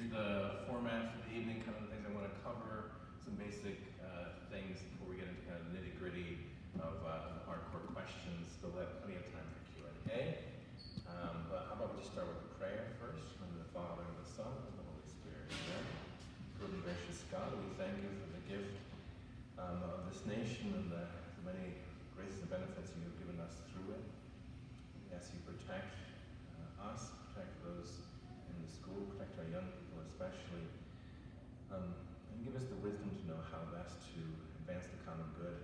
Here's the format for the evening, kind of the things I want to cover, some basic things before we get into kind of the nitty-gritty of hardcore questions. Still have plenty of time for Q&A. But how about we just start with a prayer first, in the Father, and the Son, and the Holy Spirit. Amen. Good and gracious God, we thank you for the gift of this nation and the many graces and benefits you have given us through it. We ask you protect us, protect those in the school, protect our young people especially, and give us the wisdom to know how best to advance the common good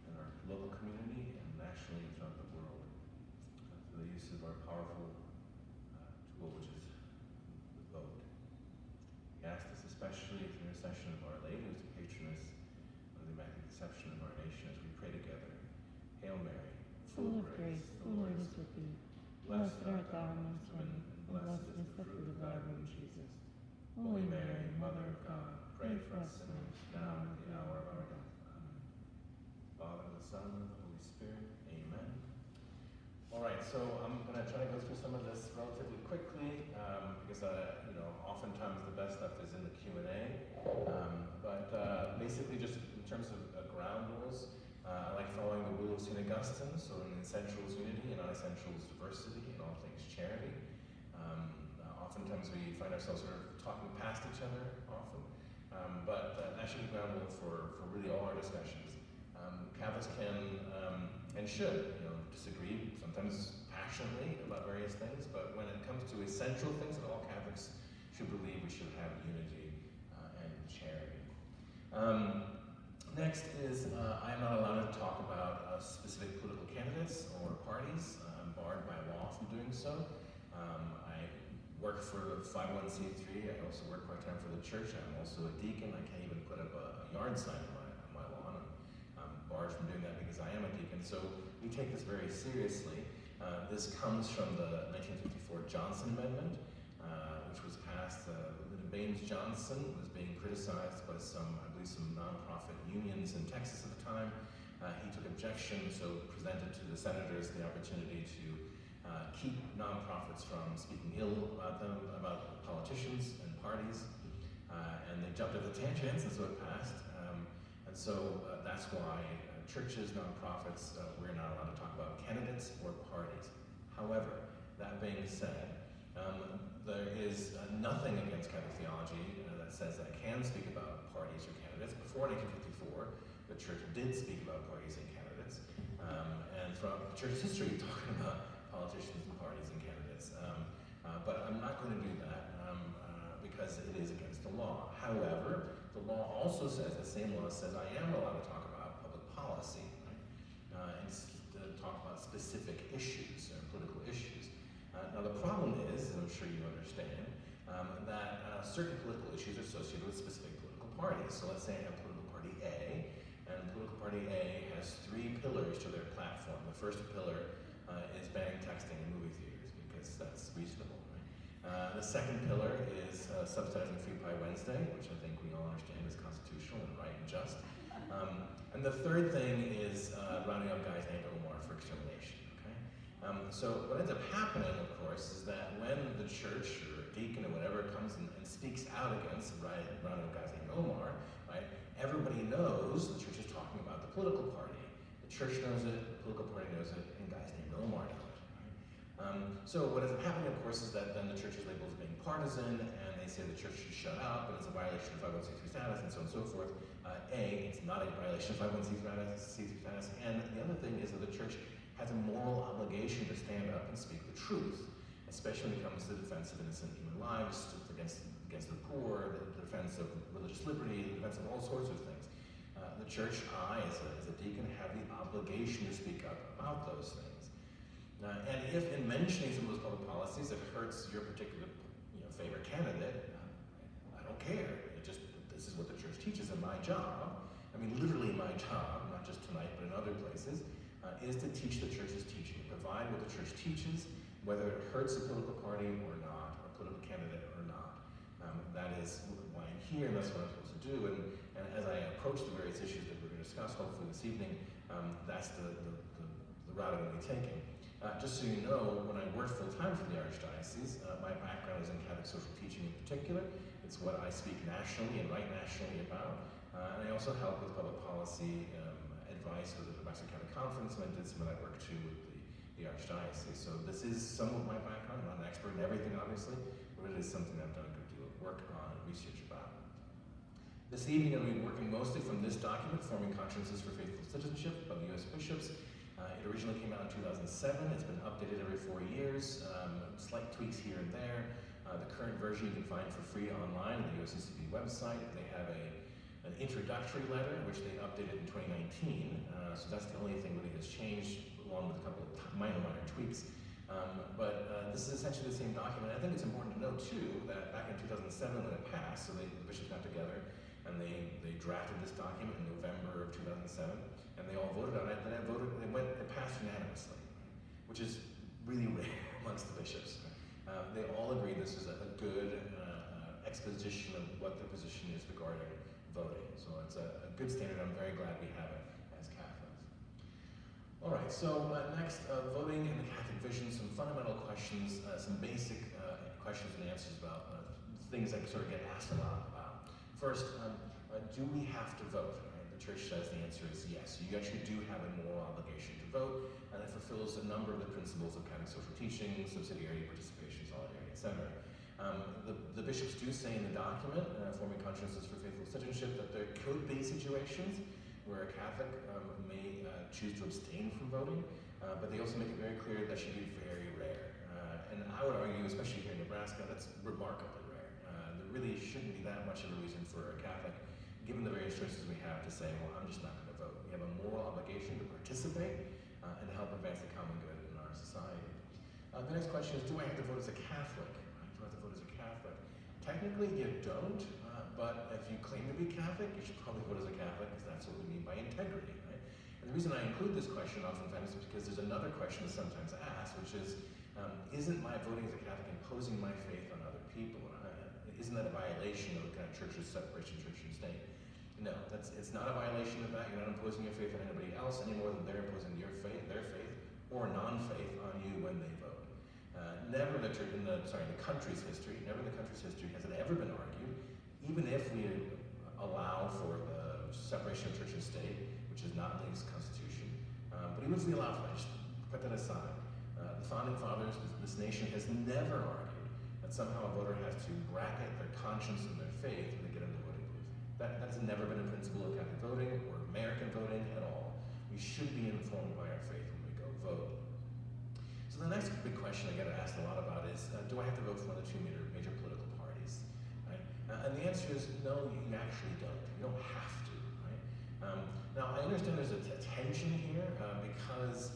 in our local community and nationally and throughout the world through the use of our powerful tool, which is the vote. We ask this especially through the intercession of Our Lady, who is the patroness of the Immaculate Conception of our nation, as we pray together. Hail Mary, full of grace, the Lord is with thee. Blessed art thou amongst women, and blessed is the fruit of thy womb, Jesus. Holy Mary, Mother of God, pray for us sinners, now and at the hour of our death. Amen. Father, the Son, and the Holy Spirit. Amen. All right, so I'm going to try to go through some of this relatively quickly, because oftentimes the best stuff is in the Q&A. But basically, just in terms of ground rules, I like following the rule of St. Augustine, so in essentials unity and non-essentials diversity, in all things charity. Oftentimes we find ourselves sort of talking past each other often, but that should be ground rule for really all our discussions. Catholics can and should disagree, sometimes passionately, about various things, but when it comes to essential things that all Catholics should believe, we should have unity and charity. Next is, I am not allowed to talk about specific political candidates or parties. I'm barred by law from doing so. I work for 501c3. I also work part-time for the church. I'm also a deacon. I can't even put up a yard sign on my lawn. I'm barred from doing that because I am a deacon. So we take this very seriously. This comes from the 1954 Johnson Amendment, which was passed. Lyndon Baines Johnson was being criticized by some nonprofit unions in Texas at the time. He took objection, so presented to the senators the opportunity to keep nonprofits from speaking ill about them, about politicians and parties, and they jumped at the chance, and so it passed. And so that's why churches, nonprofits, we're not allowed to talk about candidates or parties. However, that being said, there is nothing against Catholic theology that says that I can speak about parties or candidates. Before 1954, the church did speak about parties and candidates, and throughout the church's history, talking about politicians and parties and candidates. But I'm not going to do that because it is against the law. However, the law also says, the same law says, I am allowed to talk about public policy, right? And to talk about specific issues or political issues. Now the problem is, as I'm sure you understand, that certain political issues are associated with specific political parties. So let's say I have political party A, and political party A has 3 pillars to their platform. The first pillar is banning texting in movie theaters, because that's reasonable, right? The second pillar is subsidizing Free Pie Wednesday, which I think we all understand is constitutional and right and just. And the third thing is rounding up guys named Omar for extermination. So what ends up happening, of course, is that when the church or a deacon or whatever comes and speaks out against rounding up guys named Omar, right, everybody knows the church is talking about the political party. The church knows it, the political party knows it, and guys named Omar know it. Right? So what ends up happening, of course, is that then the church is labeled as being partisan, and they say the church should shut up, and it's a violation of 501c3 status, and so on and so forth. It's not a violation of 501c3 status, and the other thing is that the church has a moral obligation to stand up and speak the truth, especially when it comes to the defense of innocent human lives, against the poor, the defense of religious liberty, the defense of all sorts of things. The church, I, as a deacon, have the obligation to speak up about those things. And if in mentioning some of those public policies it hurts your particular favorite candidate, I don't care. This is what the church teaches, and my job, I mean literally my job, not just tonight but in other places, is to teach the church's teaching, provide what the church teaches, whether it hurts a political party or not, or a political candidate or not. That is why I'm here, and that's what I'm supposed to do. And as I approach the various issues that we're going to discuss, hopefully this evening, that's the route I'm going to be taking. Just so you know, when I worked full-time for the Archdiocese, my background is in Catholic social teaching in particular. It's what I speak nationally and write nationally about. And I also help with public policy advice with the Domestic Catholic Conference, and I did some of that work too with the Archdiocese. So this is some of my background. I'm not an expert in everything, obviously, but it is something I've done a good deal of work on and research about. This evening, I'm going to be working mostly from this document, Forming Consciences for Faithful Citizenship by the U.S. Bishops. It originally came out in 2007. It's been updated every 4 years, slight tweaks here and there. The current version you can find for free online on the USCCB website. They have an introductory letter, which they updated in 2019. So that's the only thing really has changed, along with a couple of minor tweaks. But this is essentially the same document. I think it's important to note, too, that back in 2007 when it passed, so the bishops got together and they drafted this document in November of 2007, and they all voted on it, and it passed unanimously, which is really rare amongst the bishops. They all agreed this is a good exposition of what the position is regarding voting. So it's a good standard. I'm very glad we have it as Catholics. All right, so next, voting in the Catholic vision, some fundamental questions, some basic questions and answers about things that sort of get asked a lot about. First, do we have to vote? Right? The Church says the answer is yes. You actually do have a moral obligation to vote, and it fulfills a number of the principles of Catholic social teaching, subsidiarity, participation, solidarity, etc. The bishops do say in the document, Forming Consciences for Faithful Citizenship, that there could be situations where a Catholic may choose to abstain from voting, but they also make it very clear that should be very rare. And I would argue, especially here in Nebraska, that's remarkably rare. There really shouldn't be that much of a reason for a Catholic, given the various choices we have, to say, well, I'm just not going to vote. We have a moral obligation to participate and help advance the common good in our society. The next question is, do I have to vote as a Catholic? Do I have to vote as a Catholic? Technically, you don't, but if you claim to be Catholic, you should probably vote as a Catholic, because that's what we mean by integrity, right? And the reason I include this question oftentimes is because there's another question that's sometimes asked, which is, isn't my voting as a Catholic imposing my faith on other people? Isn't that a violation of the kind of Church's separation, church and state? No, it's not a violation of that. You're not imposing your faith on anybody else any more than they're imposing their faith, or non-faith on you when they vote. Never in the country's history has it ever been argued, even if we allow for the separation of church and state, which is not in the Constitution, but even if we allow for that, just put that aside. The Founding Fathers, this nation has never argued that somehow a voter has to bracket their conscience and their faith when they get into the voting booth. That has never been a principle of Catholic voting or American voting at all. We should be informed by our faith when we go vote. So the next big question I get asked a lot about is, do I have to vote for one of the two major political parties? Right? And the answer is no, you actually don't. You don't have to. Right? Now, I understand there's a tension here because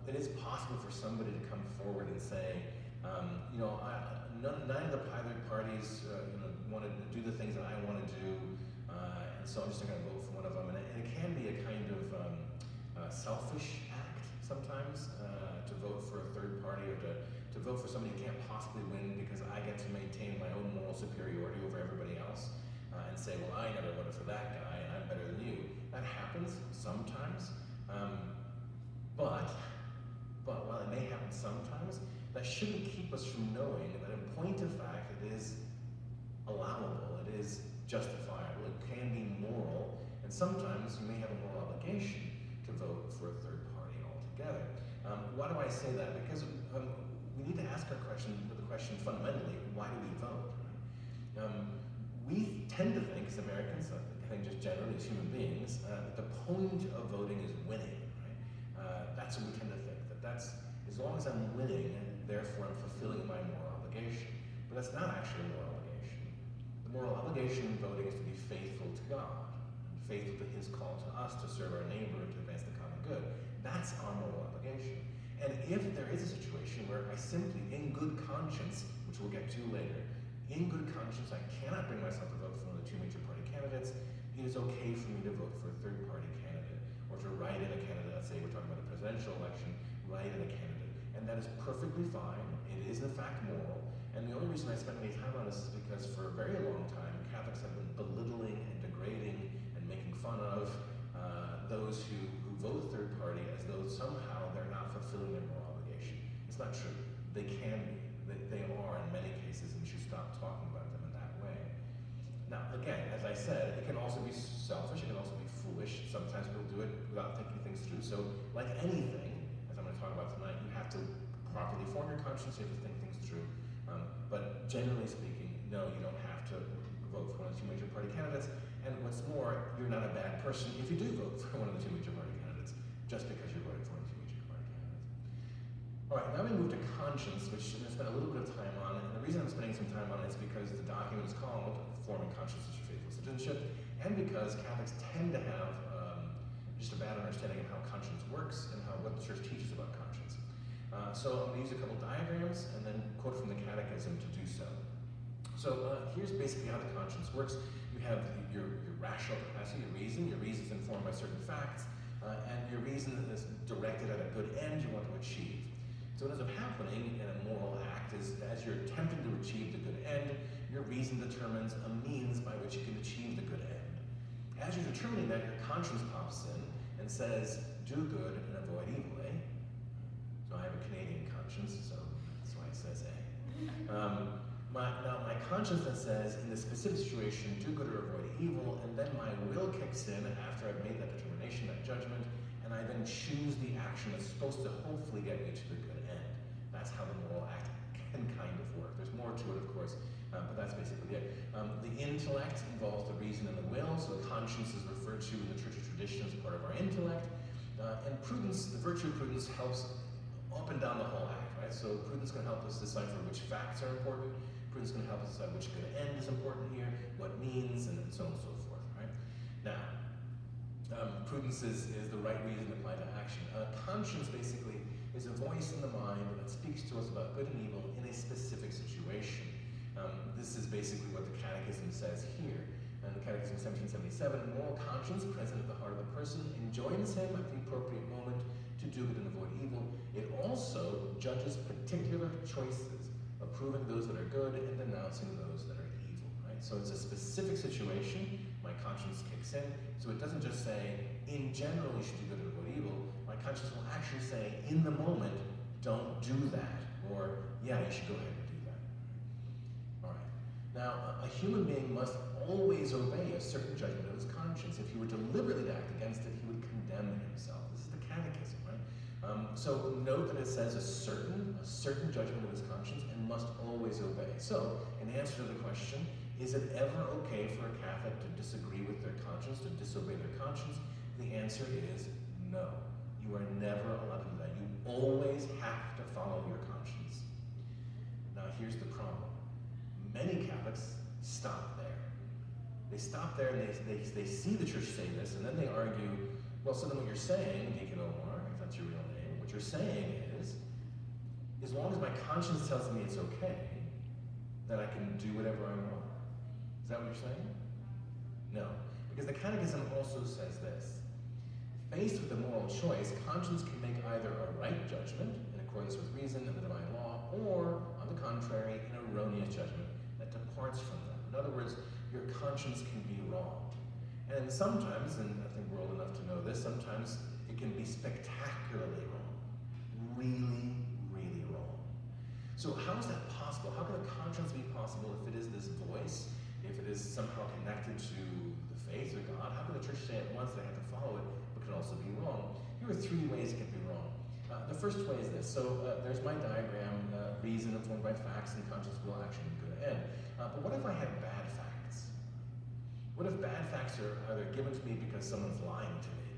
it is possible for somebody to come forward and say, none of the parties want to do the things that I want to do, and so I'm just going to vote for one of them. And it can be a kind of selfish act sometimes to vote for a third party, or to vote for somebody who can't possibly win because I get to maintain my own moral superiority over everybody else, and say, well, I never voted for that guy, and I'm better than you. That happens sometimes, but while it may happen sometimes, that shouldn't keep us from knowing that in point of fact it is allowable, it is justifiable, it can be moral, and sometimes you may have a moral obligation to vote for a third party altogether. Why do I say that? Because we need to ask the question fundamentally, why do we vote? We tend to think as Americans, I think just generally as human beings, that the point of voting is winning. Right? That's what we tend to think, that's as long as I'm winning, therefore I'm fulfilling my moral obligation. But that's not actually a moral obligation. The moral obligation in voting is to be faithful to God, and faithful to His call to us to serve our neighbor and to advance the common good. That's our moral obligation. And if there is a situation where I simply, in good conscience, which we'll get to later, in good conscience I cannot bring myself to vote for one of the two major party candidates, it is okay for me to vote for a third party candidate, or to write in a candidate. Let's say we're talking about a presidential election, write in a candidate. And that is perfectly fine. It is in fact moral. And the only reason I spend any time on this is because for a very long time, Catholics have been belittling and degrading and making fun of those who vote third party as though somehow they're not fulfilling their moral obligation. again, as I said, it can also be selfish, it can also be foolish. Sometimes people do it without thinking things through. So, like anything, as I'm going to talk about tonight, you have to properly form your conscience, you have to think things through. But generally speaking, no, you don't have to vote for one of the two major party candidates. And what's more, you're not a bad person if you do vote for one of the two major party candidates, just because you're voting for one of the two major party candidates. All right, now we move to conscience, which I'm going to spend a little bit of time on. And the reason I'm spending some time on it is because the document is called Forming Conscience for Faithful Citizenship, and because Catholics tend to have just a bad understanding of how conscience works and what the church teaches about conscience. So I'm going to use a couple diagrams and then quote from the Catechism to do so. So here's basically how the conscience works. You have your rational capacity, your reason. Your reason is informed by certain facts, and your reason is directed at a good end you want to achieve. So what ends up happening in a moral act is, as you're attempting to achieve the good end, your reason determines a means by which you can achieve the good end. As you're determining that, your conscience pops in and says, do good and avoid evil, eh? So I have a Canadian conscience, so that's why it says eh. Now my conscience then says, in this specific situation, do good or avoid evil, and then my will kicks in after I've made that determination, that judgment, and I then choose the action that's supposed to hopefully get me to the good end. That's how the moral act can kind of work. There's more to it, of course, but that's basically it. The intellect involves the reason and the will, so conscience is referred to in the church tradition as part of our intellect. And prudence, the virtue of prudence, helps up and down the whole act, right? So prudence can help us decipher which facts are important. Prudence can help us decide which good end is important here, what means, and so on and so forth, right? Now, prudence is the right reason applied to action. Conscience, basically, is a voice in the mind that speaks to us about good and evil in a specific situation. This is basically what the Catechism says here. And the Catechism 1777, moral conscience present at the heart of the person enjoins him at the appropriate moment to do good and avoid evil. It also judges particular choices, approving those that are good and denouncing those that are evil, right? So it's a specific situation, my conscience kicks in, so it doesn't just say, in general you should do good and avoid evil. My conscience will actually say, in the moment, don't do that, or yeah, you should go ahead and do that. All right. Now, a human being must always obey a certain judgment of his conscience. If he were deliberately to act against it, he would condemn himself. This is the Catechism, right? So note that it says a certain judgment of his conscience and must always obey. So, in answer to the question, is it ever okay for a Catholic to disagree with their conscience, to disobey their conscience? The answer is no. You are never allowed to do that. You always have to follow your conscience. Now, here's the problem. Many Catholics stop there. They stop there and they see the church say this, and then they argue, well, so then what you're saying, Deacon Omar, if that's your real name, what you're saying is, as long as my conscience tells me it's okay, then I can do whatever I want. Is that what you're saying? No. Because the Catechism also says this. Faced with a moral choice, conscience can make either a right judgment in accordance with reason and the divine law, or, on the contrary, an erroneous judgment that departs from them. In other words, your conscience can be wrong. And sometimes, and I think we're old enough to know this, sometimes it can be spectacularly wrong. Really, really wrong. So how is that possible? How can a conscience be possible if it is this voice, if it is somehow connected to the faith or God? How can the church say at once they have to follow it, but can also be wrong? Here are three ways it can be wrong. The first way is this. So there's my diagram, reason informed by facts and conscience, will, action, and good end. But what if I had bad facts? What if bad facts are either given to me because someone's lying to me?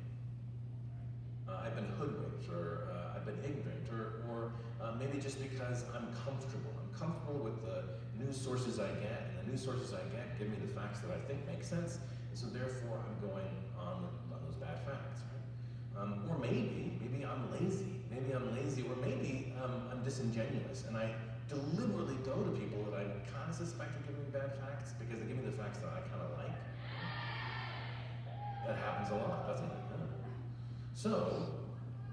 I've been hoodwinked, or I've been ignorant, or maybe just because I'm comfortable. I'm comfortable with the news sources I get, and the news sources I get give me the facts that I think make sense, and so therefore I'm going on those bad facts. Right? Or maybe I'm lazy. Maybe I'm lazy, or maybe I'm disingenuous, and I deliberately go to people that I kind of suspect are giving me bad facts because they give me the facts that I kind of like. That happens a lot, doesn't it? Yeah. So,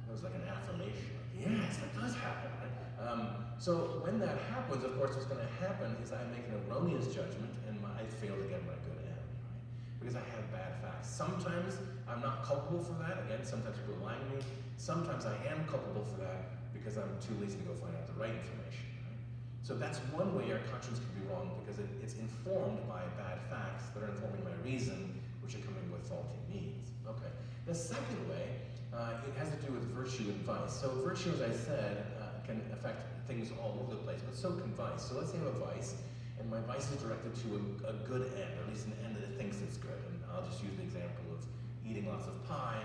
it was like an affirmation. Yes, that does happen, right? So when that happens, of course, what's going to happen is I make an erroneous judgment and I fail to get my good end, right? Because I have bad facts. Sometimes I'm not culpable for that. Again, sometimes people are lying to me. Sometimes I am culpable for that because I'm too lazy to go find out the right information, right? So that's one way our conscience can be wrong, because it's informed by bad facts that are informing my reason, which are coming with faulty means. Okay. The second way, it has to do with virtue and vice. So virtue, as I said, can affect things all over the place, but so can vice. So let's say I have a vice, and my vice is directed to a good end, or at least an end that it thinks it's good. And I'll just use the example of eating lots of pie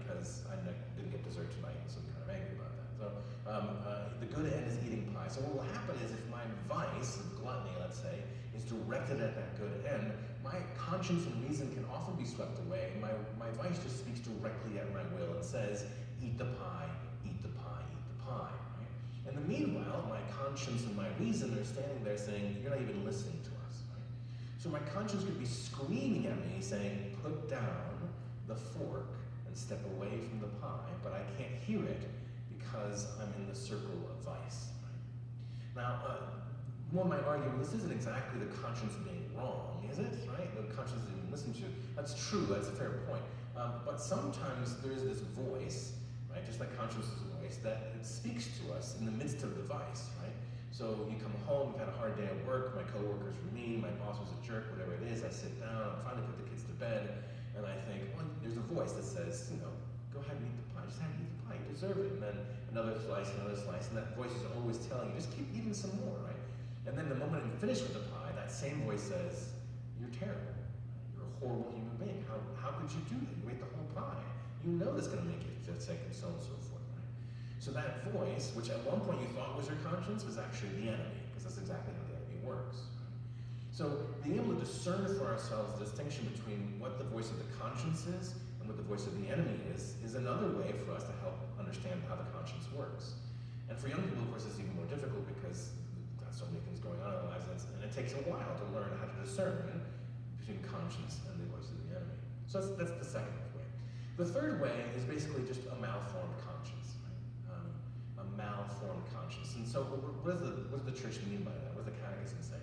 because I didn't get dessert tonight, so I'm kind of angry about that. So the good end is eating pie. So what will happen is, if my vice of gluttony, let's say, is directed at that good end, my conscience and reason can often be swept away. My vice just speaks directly at my will and says, eat the pie, eat the pie, eat the pie. Right? And the meanwhile, my conscience and my reason are standing there saying, you're not even listening to us. Right? So my conscience could be screaming at me saying, put down the fork and step away from the pie, but I can't hear it because I'm in the circle of vice. Right? Now, one might argue, well, this isn't exactly the conscience being wrong, is it? Right? The conscience isn't even listened to. That's true, that's a fair point. But sometimes there's this voice, right, just like conscience is a voice, that it speaks to us in the midst of the vice, right? So you come home, you've had a hard day at work, my coworkers were mean, my boss was a jerk, whatever it is, I sit down, I'm trying to put the kids to bed, and I think, well, there's a voice that says, go ahead and eat the pie, just have to eat the pie, you deserve it. And then another slice, and that voice is always telling you, just keep eating some more, right? And then the moment I'm finished with the pie, that same voice says, you're terrible. You're a horrible human being. How could you do that? You ate the whole pie. You know that's going to make you sick, and so on and so forth, right? So that voice, which at one point you thought was your conscience, was actually the enemy, because that's exactly how the enemy works. So being able to discern for ourselves the distinction between what the voice of the conscience is and what the voice of the enemy is another way for us to help understand how the conscience works. And for young people, of course, it's even more difficult because so many things going on in our lives, and it takes a while to learn how to discern between conscience and the voice of the enemy. So that's the second way. The third way is basically just a malformed conscience, right? A malformed conscience. And so what does the church mean by that? What does the catechism say?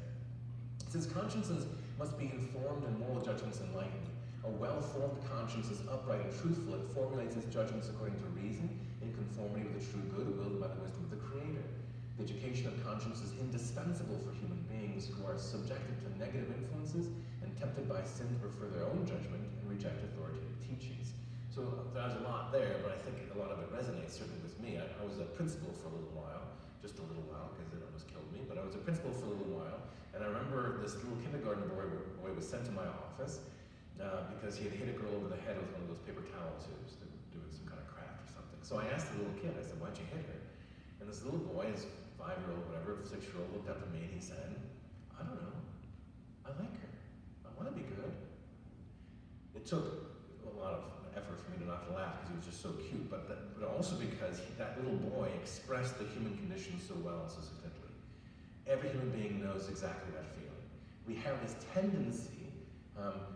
It says consciences must be informed and moral judgments enlightened. A well-formed conscience is upright and truthful. It formulates its judgments according to reason, in conformity with the true good willed by the wisdom of the Creator. The education of conscience is indispensable for human beings who are subjected to negative influences and tempted by sin to prefer their own judgment and reject authoritative teachings. So there's a lot there, but I think a lot of it resonates certainly with me. I was a principal for a little while, just a little while, because it almost killed me, but I was a principal for a little while, and I remember this little kindergarten boy was sent to my office because he had hit a girl over the head with one of those paper towel tubes, doing some kind of craft or something. So I asked the little kid, I said, why'd you hit her? And this little boy, his 5-year-old, whatever, 6-year-old, looked up at me and he said, I don't know. I like her. I want to be good. It took a lot of effort for me to not to laugh because he was just so cute, but also because that little boy expressed the human condition so well and so succinctly. Every human being knows exactly that feeling. We have this tendency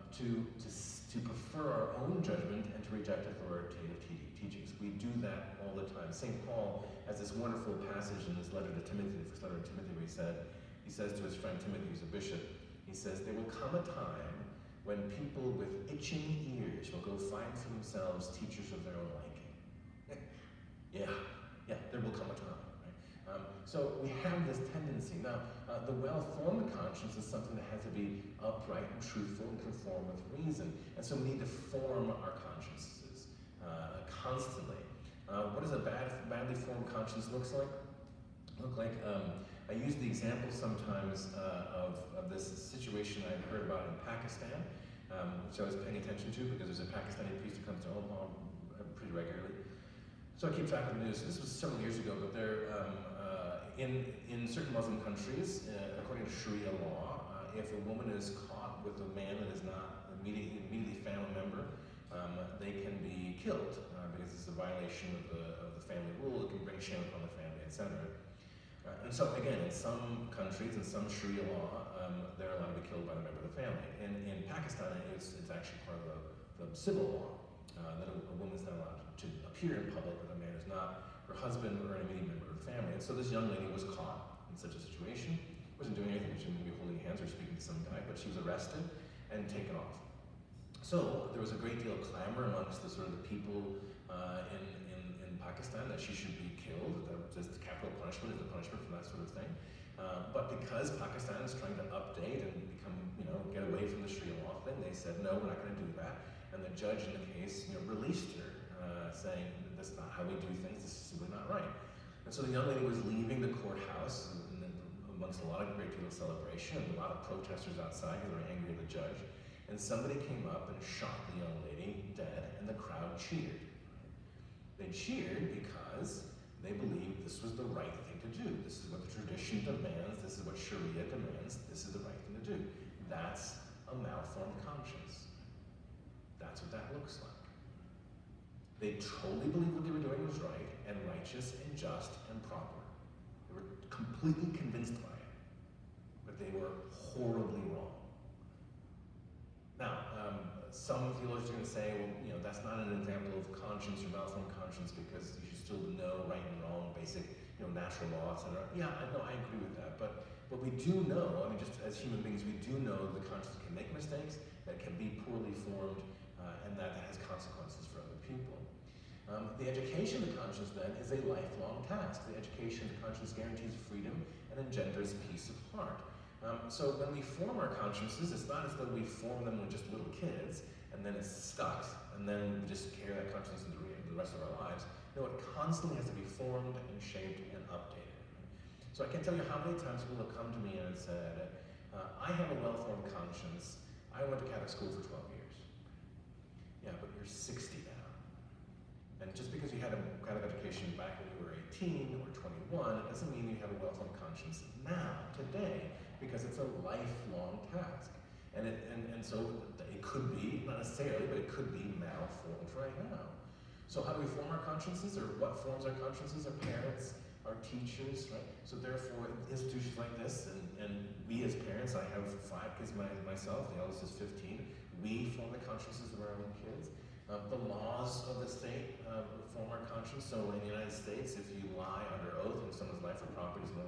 to prefer our own judgment and to reject authoritative teachings. We do that all the time. St. Paul has this wonderful passage in his letter to Timothy, the first letter to Timothy, where he says to his friend Timothy, who's a bishop, he says, there will come a time when people with itching ears will go find for themselves teachers of their own liking. yeah, there will come a time. Right? So we have this tendency. Now, the well-formed conscience is something that has to be upright and truthful and conform with reason. And so we need to form our consciences constantly. What does a badly formed conscience look like? I use the example sometimes of this situation I heard about in Pakistan, which I was paying attention to because there's a Pakistani priest who comes to Omaha pretty regularly. So I keep track of the news. This was several years ago, but they're in certain Muslim countries, according to Sharia law, if a woman is caught with a man that is not immediately family member, they can be killed because it's a violation of the family rule. It can bring shame upon the family, etc. And so again, in some countries, in some Sharia law, they're allowed to be killed by the member of the family. And in Pakistan, it's actually part of the civil law that a woman is not allowed to appear in public with a man who's not her husband or an immediate member of the family. And so this young lady was caught in such a situation. Wasn't doing anything. She wouldn't be holding hands or speaking to some guy, but she was arrested and taken off. So there was a great deal of clamor amongst the people in Pakistan that she should be killed. That was the capital punishment is the punishment for that sort of thing. But because Pakistan is trying to update and become, get away from the Sharia law thing, they said, no, we're not going to do that. And the judge in the case, released her, saying, that's not how we do things, this is simply not right. And so the young lady was leaving the courthouse, and amongst a lot of great deal of celebration, and a lot of protesters outside who were angry at the judge. And somebody came up and shot the young lady dead, and the crowd cheered. They cheered because they believed this was the right thing to do. This is what the tradition demands. This is what Sharia demands. This is the right thing to do. That's a malformed conscience. That's what that looks like. They totally believed what they were doing was right and righteous and just and proper. They were completely convinced by it, but they were horribly wrong. Now, some theologians are going to say, well, that's not an example of conscience or malformed conscience because you should still know right and wrong, basic, natural law, etc. Yeah, I agree with that. But we do know, just as human beings, we do know the conscience can make mistakes, that can be poorly formed, and that has consequences for other people. The education of the conscience, then, is a lifelong task. The education of the conscience guarantees freedom and engenders peace of heart. So when we form our consciences, it's not as though we form them when just little kids, and then it's stuck, and then we just carry that consciousness into the rest of our lives. No, it constantly has to be formed and shaped and updated. So I can't tell you how many times people have come to me and said, I have a well-formed conscience. I went to Catholic school for 12 years. Yeah, but you're 60 now. And just because you had a kind of education back when you were 18 or 21, it doesn't mean you have a well-formed conscience now, today, because it's a lifelong task. And so it could be, not necessarily, but it could be malformed right now. So how do we form our consciences, or what forms our consciences? Our parents, our teachers, right? So therefore, institutions like this, and we as parents, I have 5 kids myself, the eldest is 15, we form the consciences of our own kids. The laws of the state form our conscience. So in the United States, if you lie under oath and someone's life or property is no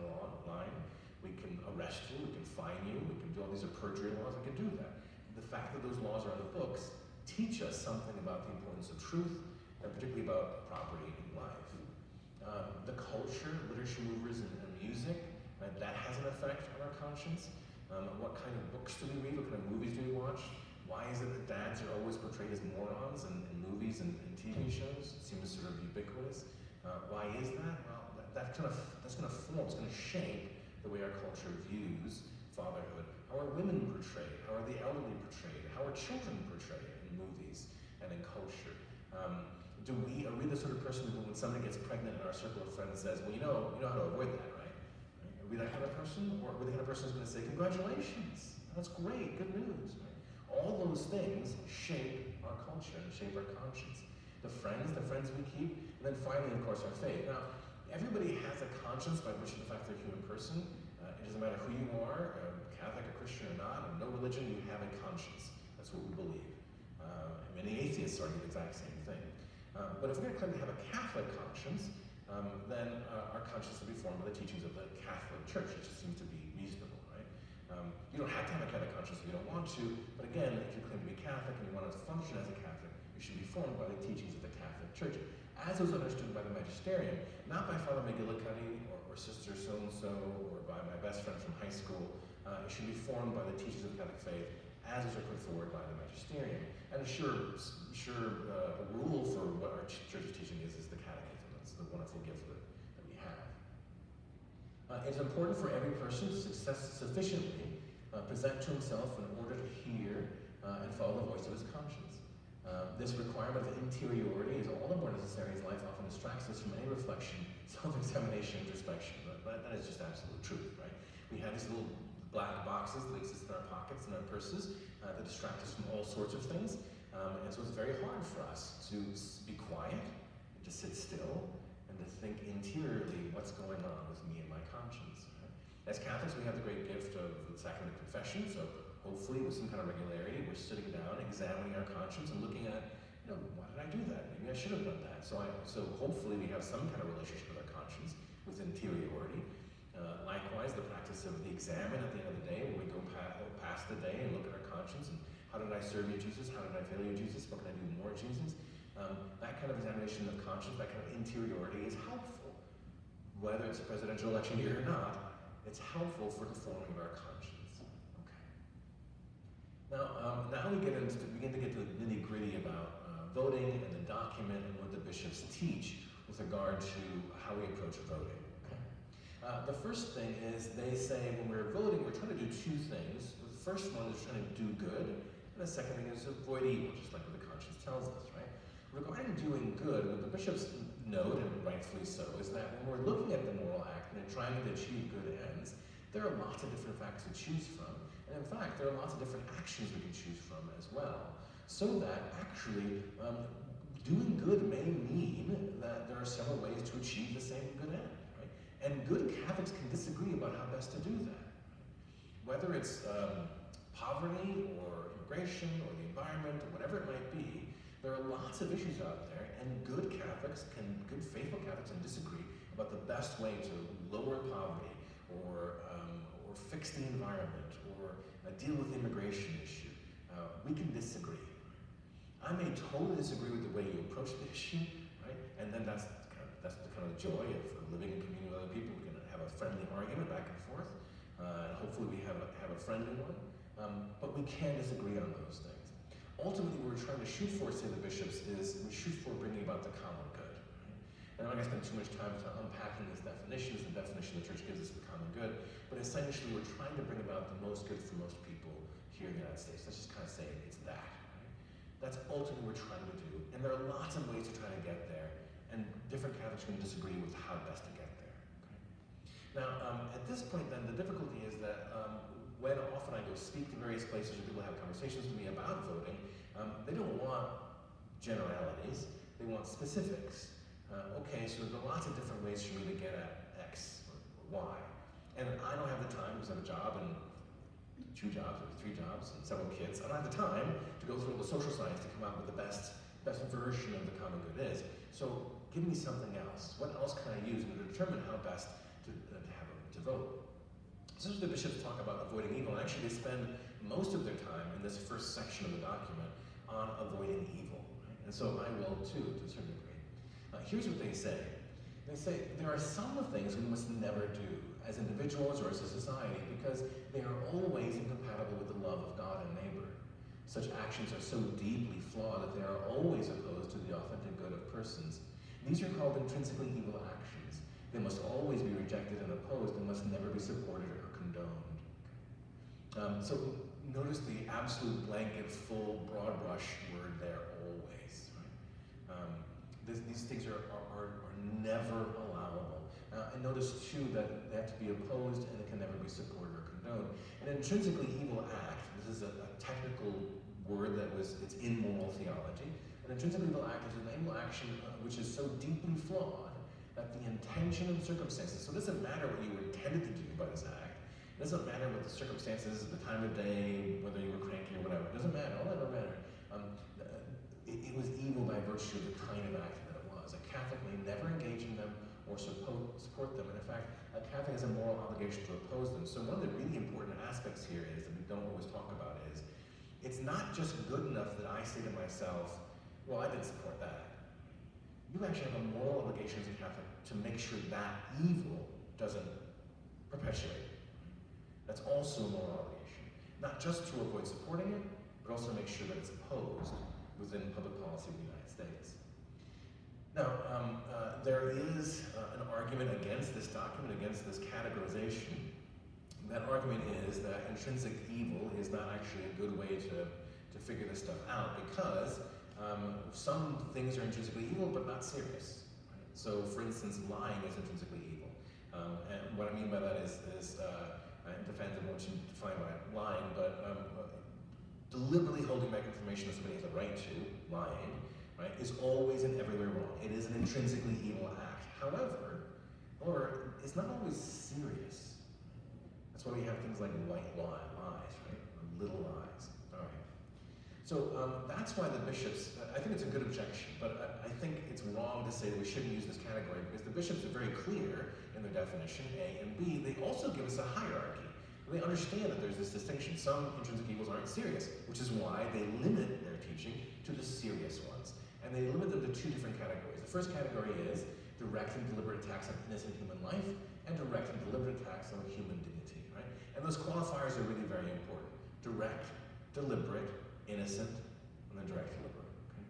line, we can arrest you, we can fine you, we can do all these perjury laws, we can do that. The fact that those laws are on the books teach us something about the importance of truth, and particularly about property in life. The culture, literature, movers, and music, that has an effect on our conscience. What kind of books do we read? What kind of movies do we watch? Why is it that dads are always portrayed as morons in movies and TV shows? It seems sort of ubiquitous. Why is that? Well, that's going to form, it's going to shape the way our culture views fatherhood. How are women portrayed? How are the elderly portrayed? How are children portrayed in movies and in culture? Are we the sort of person who, when somebody gets pregnant in our circle of friends, says, well, you know how to avoid that, right? Are we that kind of person? Or are we the kind of person who's going to say, congratulations, that's great, good news, right? All those things shape our culture and shape our conscience. The friends we keep, and then finally, of course, our faith. Now, everybody has a conscience by virtue of the fact they're a human person. It doesn't matter who you are, Catholic or Christian or not, no religion, you have a conscience. That's what we believe. Many atheists argue the exact same thing. But if we're going to claim to have a Catholic conscience, then our conscience will be formed by the teachings of the Catholic Church. It just seems to be reasonable, right? You don't have to have a Catholic conscience if you don't want to, but again, if you claim to be Catholic and you want to function as a Catholic, you should be formed by the teachings of the Catholic Church, as was understood by the magisterium, not by Father McGillicuddy or Sister so-and-so, or by my best friend from high school. It should be formed by the teachings of the Catholic faith, as is put forward by the magisterium. And a rule for what our church's teaching is the catechism. That's the wonderful gift that we have. It's important for every person to sufficiently present to himself in order to hear and follow the voice of his conscience. This requirement of interiority is all the more necessary as life often distracts us from any reflection, self-examination, introspection. That is just absolute truth, right? We have these little black boxes that exist in our pockets and our purses that distract us from all sorts of things. And so it's very hard for us to be quiet, and to sit still, and to think interiorly what's going on with me and my conscience. Right? As Catholics, we have the great gift of the sacrament of confession, so hopefully with some kind of regularity, we're sitting down, examining our conscience, and looking at, why did I do that? Maybe I should have done that. So hopefully we have some kind of relationship with our conscience, with interiority. Likewise, the practice of the examine at the end of the day, where we go past the day and look at our conscience, and how did I serve you, Jesus? How did I fail you, Jesus? What can I do more, Jesus? That kind of examination of conscience, that kind of interiority is helpful. Whether it's a presidential election year or not, It's helpful for the forming of our conscience. Okay. Now we begin to get to the nitty-gritty about voting and the document and what the bishops teach with regard to how we approach voting. Okay. The first thing is they say when we're voting, we're trying to do two things. The first one is trying to do good, and the second thing is avoid evil, just like what the conscience tells us, right? Regarding doing good, what the bishops note, and rightfully so, is that when we're looking at the moral act and trying to achieve good ends, there are lots of different facts to choose from. And in fact, there are lots of different actions we can choose from as well. So that actually, doing good may mean that there are several ways to achieve the same good end, right? And good Catholics can disagree about how best to do that. Whether it's poverty or immigration or the environment or whatever it might be, there are lots of issues out there, and good faithful Catholics can disagree about the best way to lower poverty or fix the environment or deal with the immigration issue. We can disagree. I may totally disagree with the way you approach the issue, right? And then that's the kind of joy of living in community with other people. We can have a friendly argument back and forth, and hopefully we have a friendly one. But we can disagree on those things. Ultimately, what we're trying to shoot for, say the bishops, is we shoot for bringing about the common good. Right? And I'm not going to spend too much time unpacking these definitions. The definition the Church gives us of the common good, but essentially we're trying to bring about the most good for most people here in the United States. Let's just kind of say it's that. That's ultimately what we're trying to do. And there are lots of ways to try to get there, and different Catholics can disagree with how best to get there. Okay? Now, at this point then, the difficulty is that when often I go speak to various places where people have conversations with me about voting, they don't want generalities, they want specifics. Okay, so there are lots of different ways for me to get at X or Y. And I don't have the time because I have a job and 2 jobs or 3 jobs and several kids. I don't have the time to go through all the social science to come out with the best version of the common good is. So give me something else. What else can I use to determine how best to vote? So this is what the bishops talk about avoiding evil. And actually they spend most of their time in this first section of the document on avoiding evil. Right? And so I will too, to a certain degree. Here's what they say. They say there are some things we must never do as individuals or as a society because they are always incompatible with the love of God and neighbor. Such actions are so deeply flawed that they are always opposed to the authentic good of persons. These are called intrinsically evil actions. They must always be rejected and opposed and must never be supported or condoned. So notice the absolute blanket, full, broad brush word there, always. Right? These things are never allowable. And notice too that they have to be opposed and it can never be supported or condoned. An intrinsically evil act, this is a technical word it's in moral theology. An intrinsically evil act is an evil action which is so deeply flawed that the intention and circumstances, so it doesn't matter what you were intended to do by this act, it doesn't matter what the circumstances, the time of day, whether you were cranky or whatever, it doesn't matter, all that don't matter. It was evil by virtue of the kind of act that it was. A Catholic may never engage in them or support them, and in fact, a Catholic has a moral obligation to oppose them. So one of the really important aspects here is, that we don't always talk about, is it's not just good enough that I say to myself, well, I didn't support that. You actually have a moral obligation as a Catholic to make sure that evil doesn't perpetuate. That's also a moral obligation. Not just to avoid supporting it, but also make sure that it's opposed within public policy of the United States. Now, there is an argument against this document, against this categorization. That argument is that intrinsic evil is not actually a good way to figure this stuff out because some things are intrinsically evil but not serious. Right? So, for instance, lying is intrinsically evil. And what I mean by that is it depends on what you define by lying, but deliberately holding back information that somebody has a right to, lying, right, is always and everywhere wrong. It is an intrinsically evil act. However, it's not always serious. That's why we have things like white lies, right, or little lies. All right. So that's why the bishops, I think it's a good objection, but I think it's wrong to say that we shouldn't use this category because the bishops are very clear in their definition, A, and B, they also give us a hierarchy. They understand that there's this distinction. Some intrinsic evils aren't serious, which is why they limit their teaching to the serious ones. And they limit them to 2 different categories. The first category is direct and deliberate attacks on innocent human life, and direct and deliberate attacks on human dignity, right? And those qualifiers are really very important. Direct, deliberate, innocent, and then direct, deliberate, okay?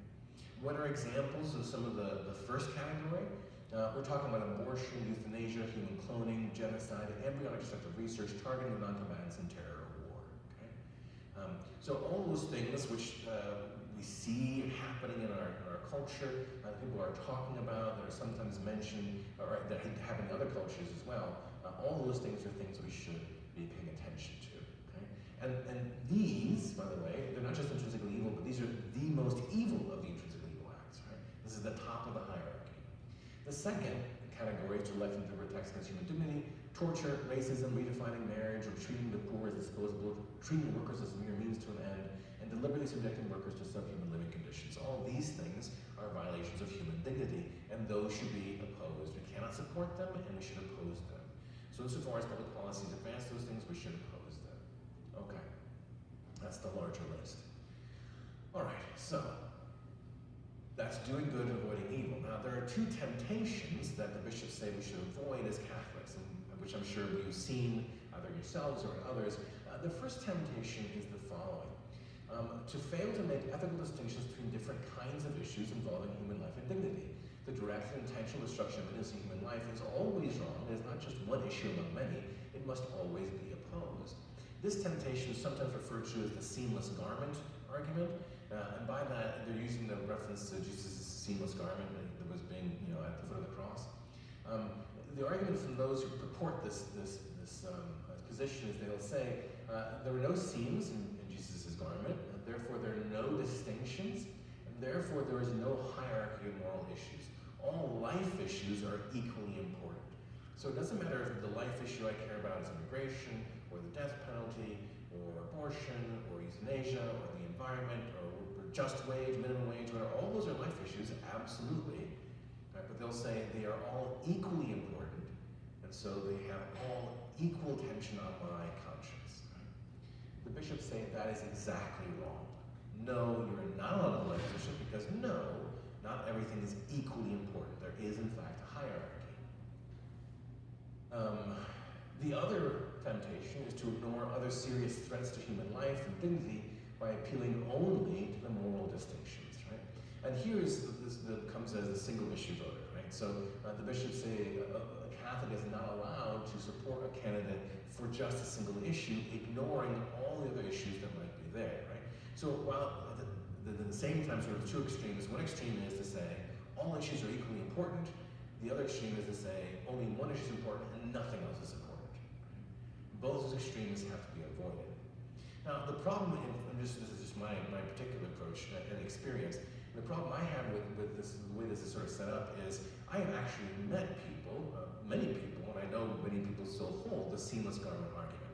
What are examples of some of the first category? We're talking about abortion, euthanasia, human cloning, genocide, embryonic destructive research, targeting of non-combatants, and terror or war, okay? So all those things which we see happening in our culture, people are talking about, that are sometimes mentioned, or that happen in other cultures as well, all those things are things we should be paying attention to, okay? And these, by the way, they're not just intrinsically evil, but these are the most evil of the intrinsically evil acts, right? This is the top of the hierarchy. The second category is direct and deliberate attacks against human dignity, torture, racism, redefining marriage, or treating the poor as disposable, treating workers as mere means to an end, and deliberately subjecting workers to subhuman living conditions. All these things are violations of human dignity, and those should be opposed. We cannot support them, and we should oppose them. So insofar as public policies advance those things, we should oppose them. Okay, that's the larger list. All right, so that's doing good and avoiding evil. Now, there are two temptations that the bishops say we should avoid as Catholics, and which I'm sure you've seen either yourselves or others. The first temptation is the following. To fail to make ethical distinctions between different kinds of issues involving human life and dignity. The direct and intentional destruction of innocent human life is always wrong. It is not just one issue among many. It must always be opposed. This temptation is sometimes referred to as the seamless garment argument. And by that, they're using the reference to Jesus' seamless garment that was being, at the foot of the cross. The argument from those who purport this position is they'll say there were no seams in Jesus' garment, and therefore there are no distinctions, and therefore there is no hierarchy of moral issues. All life issues are equally important. So it doesn't matter if the life issue I care about is immigration, or the death penalty, or abortion, or euthanasia, or the environment, or just wage, minimum wage, whatever. All those are life issues, absolutely. Right? But they'll say they are all equally important, and so they have all equal tension on my conscience. Right? The bishops say that is exactly wrong. No, you're not allowed to elect a bishop because no, not everything is equally important. There is, in fact, a hierarchy. The other temptation is to ignore other serious threats to human life and dignity by appealing only to the moral distinctions, right? And here comes as a single issue voter, right? So the bishops say a Catholic is not allowed to support a candidate for just a single issue, ignoring all the other issues that might be there, right? So while at the same time, sort of two extremes, one extreme is to say all issues are equally important, the other extreme is to say only one issue is important and nothing else is important. Right? Both those extremes have to be avoided. Now, the problem, and this is just my particular approach and experience, the problem I have with this, the way this is sort of set up is I have actually met people, many people, and I know many people still hold the seamless garment argument.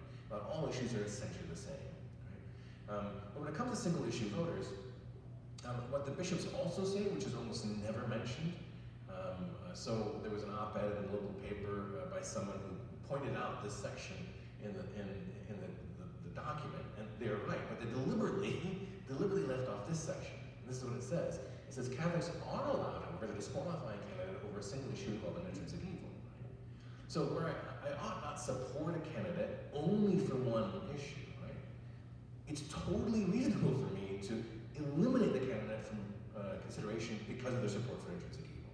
All issues are essentially the same. Right? But when it comes to single issue voters, what the bishops also say, which is almost never mentioned, so there was an op-ed in a local paper by someone who pointed out this section in the document, and they're right, but they deliberately left off this section. And this is what it says. It says Catholics are allowed, however, to disqualify a candidate over a single issue called an intrinsic evil. Right? So where I ought not support a candidate only for one issue, right? It's totally reasonable for me to eliminate the candidate from consideration because of their support for intrinsic evil.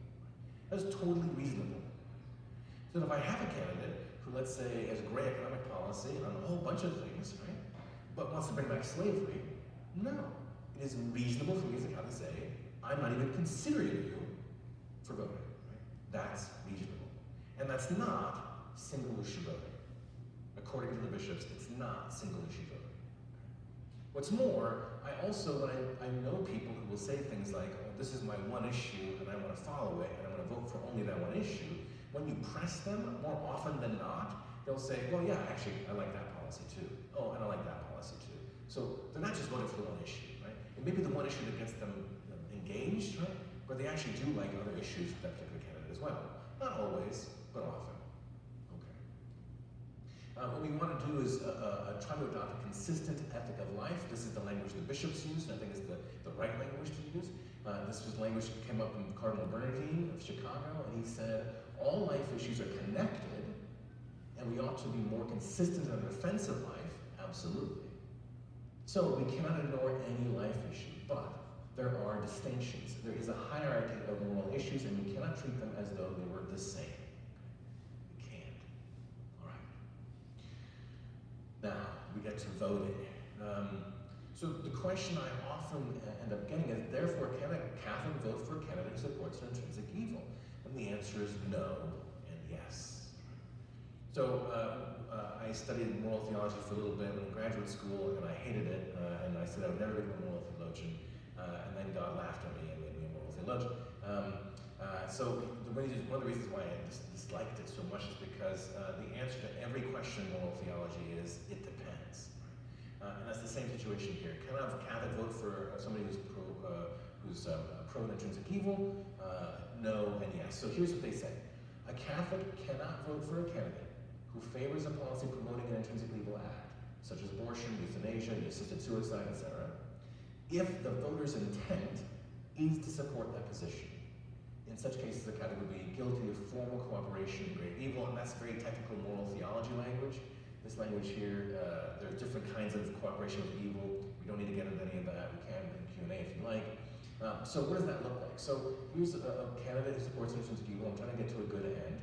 That's totally reasonable. So if I have a candidate who, let's say, has a great economic policy on a whole bunch of things, right, but wants to bring back slavery, no. It is reasonable for me as a Catholic to say, I'm not even considering you for voting. Right? That's reasonable. And that's not single issue voting. According to the bishops, it's not single issue voting. What's more, I also, when I know people who will say things like, oh, this is my one issue and I want to follow it and I'm going to vote for only that one issue, when you press them, more often than not, they'll say, well, yeah, actually, I like that policy too. Oh, and I like that policy too. So they're not just voting for the one issue, right? It may be the one issue that gets them engaged, right? But they actually do like other issues with that particular candidate as well. Not always, but often. Okay. What we want to do is try to adopt a consistent ethic of life. This is the language the bishops use, and I think is the right language to use. This was language that came up from Cardinal Bernardine of Chicago, and he said, all life issues are connected, and we ought to be more consistent in our defense of life, absolutely. So we cannot ignore any life issue, but there are distinctions. There is a hierarchy of moral issues, and we cannot treat them as though they were the same. We can't. All right. Now, we get to voting. So the question I often end up getting is, therefore, can a Catholic vote for a candidate who supports an intrinsic evil? And the answer is no and yes. So I studied moral theology for a little bit in graduate school, and I hated it, and I said I would never become a moral theologian, and then God laughed at me and made me a moral theologian. So one of the reasons why I disliked it so much is because the answer to every question in moral theology is, it depends. And that's the same situation here. Can a Catholic vote for somebody who's pro intrinsic evil? No and yes. So here's what they say. A Catholic cannot vote for a candidate who favors a policy promoting an intrinsic evil act, such as abortion, euthanasia, assisted suicide, etc., if the voter's intent is to support that position. In such cases, the Catholic would be guilty of formal cooperation in grave evil, and that's very technical moral theology language. This language here, there are different kinds of cooperation with evil. We don't need to get into any of that. We can in Q&A if you like. So what does that look like? So here's a candidate who supports intrinsic evil. I'm trying to get to a good end.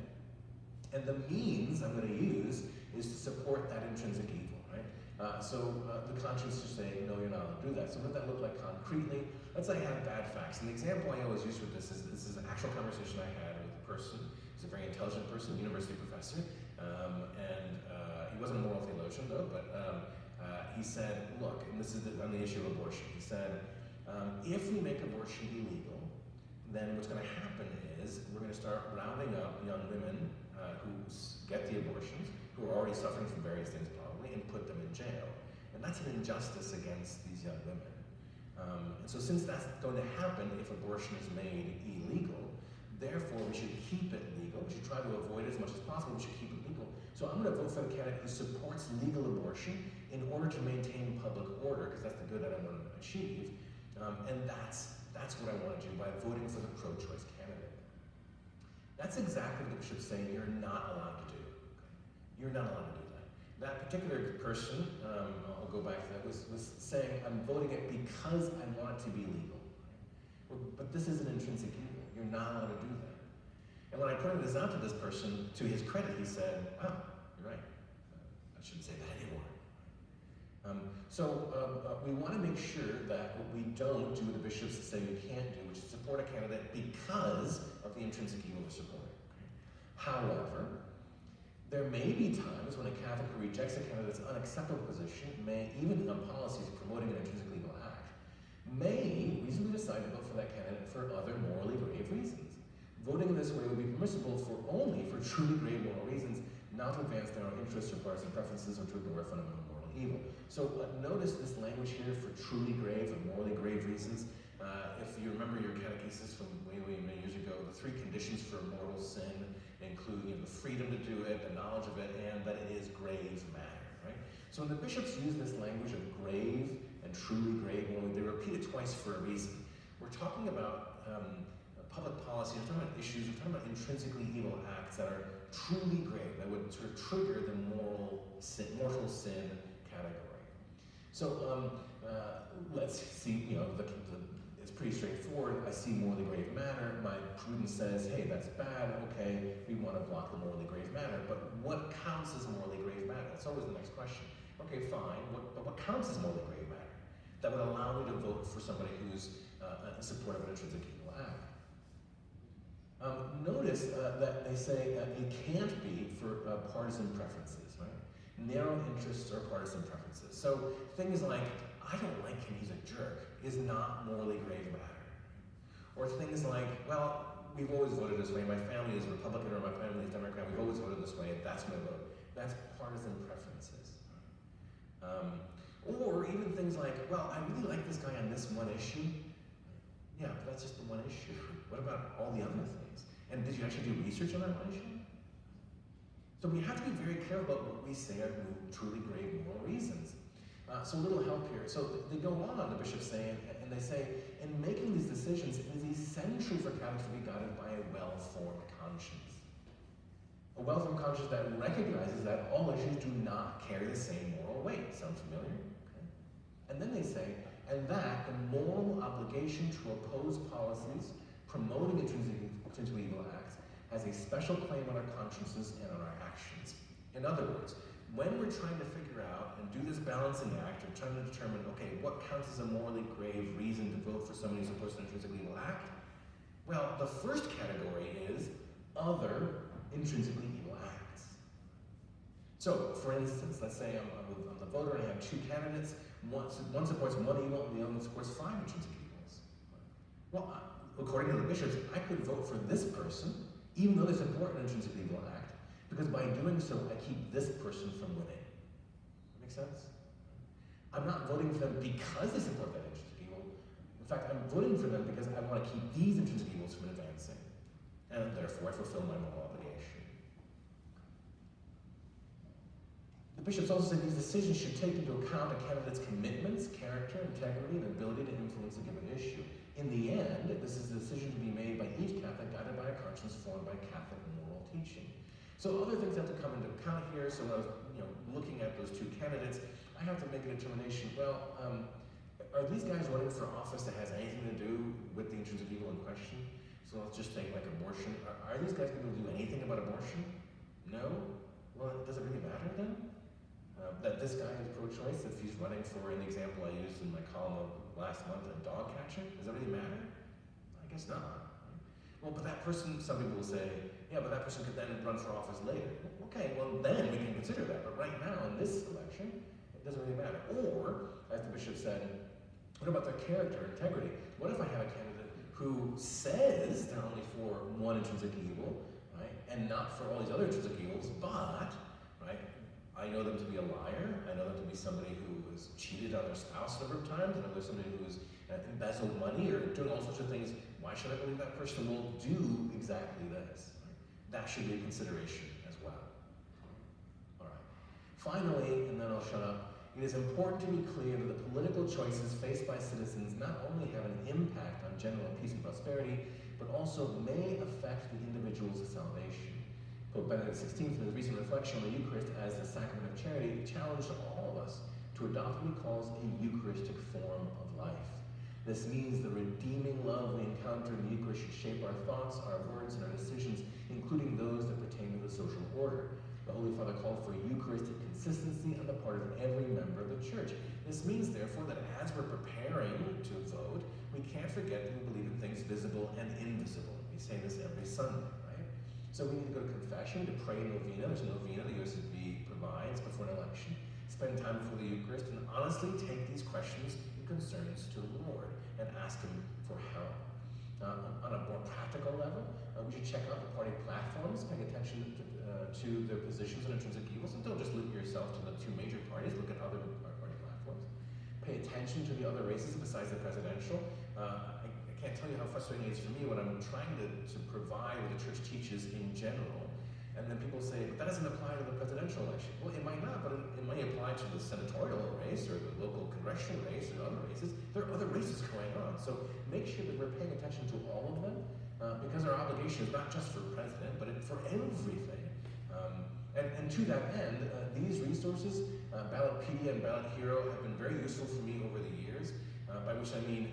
And the means I'm going to use is to support that intrinsic evil, right? So the conscience is saying, no, you're not allowed to do that. So what does that look like concretely? Let's say I have bad facts. And the example I always use with this is an actual conversation I had with a person. He's a very intelligent person, university professor. He wasn't a moral theologian though, but he said, look, and this is on the issue of abortion. He said, if we make abortion illegal, then what's going to happen is we're going to start rounding up young women who get the abortions, who are already suffering from various things probably, and put them in jail. And that's an injustice against these young women. And so since that's going to happen if abortion is made illegal, therefore we should keep it legal. We should try to avoid it as much as possible. We should keep it legal. So I'm going to vote for the candidate who supports legal abortion in order to maintain public order, because that's the good that I want to achieve. And that's what I want to do by voting for the pro-choice candidate. That's exactly what the bishop's saying you're not allowed to do. Okay? You're not allowed to do that. That particular person, I'll go back to that, was saying, I'm voting it because I want it to be legal. But this is an intrinsic evil. You're not allowed to do that. And when I pointed this out to this person, to his credit, he said, oh, you're right. I shouldn't say that anymore. We want to make sure that what we don't do what the bishops say we can't do, which is support a candidate because of the intrinsic evil we're supporting. However, there may be times when a Catholic who rejects a candidate's unacceptable position, even on policies promoting an intrinsic evil act, may reasonably decide to vote for that candidate for other morally grave reasons. Voting in this way would be permissible only for truly grave moral reasons, not to advance their own interests or partisan preferences or to ignore fundamental moral evil. So notice this language here for truly grave and morally grave reasons. If you remember your catechesis from way many years ago, the 3 conditions for mortal sin include the freedom to do it, the knowledge of it, and that it is grave matter, right? So when the bishops use this language of grave and truly grave, they repeat it twice for a reason. We're talking about public policy, we're talking about issues, we're talking about intrinsically evil acts that are truly grave, that would sort of trigger the mortal sin category. So let's see, it's pretty straightforward. I see morally grave matter. My prudence says, hey, that's bad. Okay, we want to block the morally grave matter. But what counts as morally grave matter? That's always the next question. Okay, fine. But what counts as morally grave matter that would allow me to vote for somebody who's in support of an intrinsic evil act? Notice that they say it can't be for partisan preferences, right? Narrow interests or partisan preferences. So things like, I don't like him, he's a jerk, is not morally grave matter. Or things like, well, we've always voted this way, my family is Republican or my family is Democrat, we've always voted this way, that's my vote. That's partisan preferences. Or even things like, well, I really like this guy on this one issue. Yeah, but that's just the one issue. What about all the other things? And did you actually do research on that one issue? So we have to be very careful about what we say are truly grave moral reasons. So a little help here. So they go on, the bishops say, and they say, in making these decisions, it is essential for Catholics to be guided by a well-formed conscience. A well-formed conscience that recognizes that all issues do not carry the same moral weight. Sound familiar? Okay. And then they say, and that the moral obligation to oppose policies promoting intrinsic evil acts has a special claim on our consciences and on our actions. In other words, when we're trying to figure out and do this balancing act of trying to determine, okay, what counts as a morally grave reason to vote for somebody who's opposed to an intrinsic evil act? Well, the first category is other intrinsically evil acts. So, for instance, let's say I'm the voter and I have two candidates. One supports one evil and the other one supports five intrinsic evils. Well, according to the bishops, I could vote for this person, even though they support an intrinsic evil act, because by doing so, I keep this person from winning. Make sense? I'm not voting for them because they support that intrinsic evil. In fact, I'm voting for them because I want to keep these intrinsic evils from advancing. And therefore, I fulfill my moral obligation. The bishops also said these decisions should take into account a candidate's commitments, character, integrity, and ability to influence a given issue. In the end, this is a decision to be made by each Catholic, guided by a conscience formed by Catholic moral teaching. So other things have to come into account here. So when I was looking at those two candidates, I have to make a determination, well, are these guys running for office that has anything to do with the intrinsic evil in question? So let's just take like abortion. Are these guys going to do anything about abortion? No? Well, does it really matter then? That this guy is pro-choice, if he's running for, in the example I used in my column last month, a dog catcher, does that really matter? I guess not. Well, but that person, some people will say, yeah, but that person could then run for office later. Okay, well then we can consider that, but right now in this election, it doesn't really matter. Or, as the bishop said, what about their character, integrity? What if I have a candidate who says they're only for one intrinsic evil, right, and not for all these other intrinsic evils, but, right, I know them to be a liar, I know them to be somebody who has cheated on their spouse a number of times, I know there's somebody who has embezzled money or doing all sorts of things. Why should I believe that person will do exactly this? That should be a consideration as well. All right. Finally, and then I'll shut up, it is important to be clear that the political choices faced by citizens not only have an impact on general peace and prosperity, but also may affect the individual's salvation. Pope Benedict XVI, in his recent reflection on the Eucharist as the sacrament of charity, challenged all of us to adopt what he calls a Eucharistic form of life. This means the redeeming love we encounter in the Eucharist should shape our thoughts, our words, and our decisions, including those that pertain to the social order. The Holy Father called for Eucharistic consistency on the part of every member of the Church. This means, therefore, that as we're preparing to vote, we can't forget that we believe in things visible and invisible. We say this every Sunday, right? So we need to go to confession, to pray novena. There's a novena the USCB provides before an election. Spend time before the Eucharist, and honestly take these questions and concerns to the Lord and ask Him for help. On a more practical level, we should check out the party platforms, paying attention to their positions on intrinsic evils, and don't just limit yourself to the two major parties, look at other party platforms. Pay attention to the other races besides the presidential. I can't tell you how frustrating it is for me when I'm trying to provide what the church teaches in general, and then people say, but that doesn't apply to the presidential election. Well, it might not, but it might apply to the senatorial race or the local congressional race or other races. There are other races going on. So make sure that we're paying attention to all of them, because our obligation is not just for president, but for everything. And to that end, these resources, Ballotpedia and Ballot Hero, have been very useful for me over the years, by which I mean,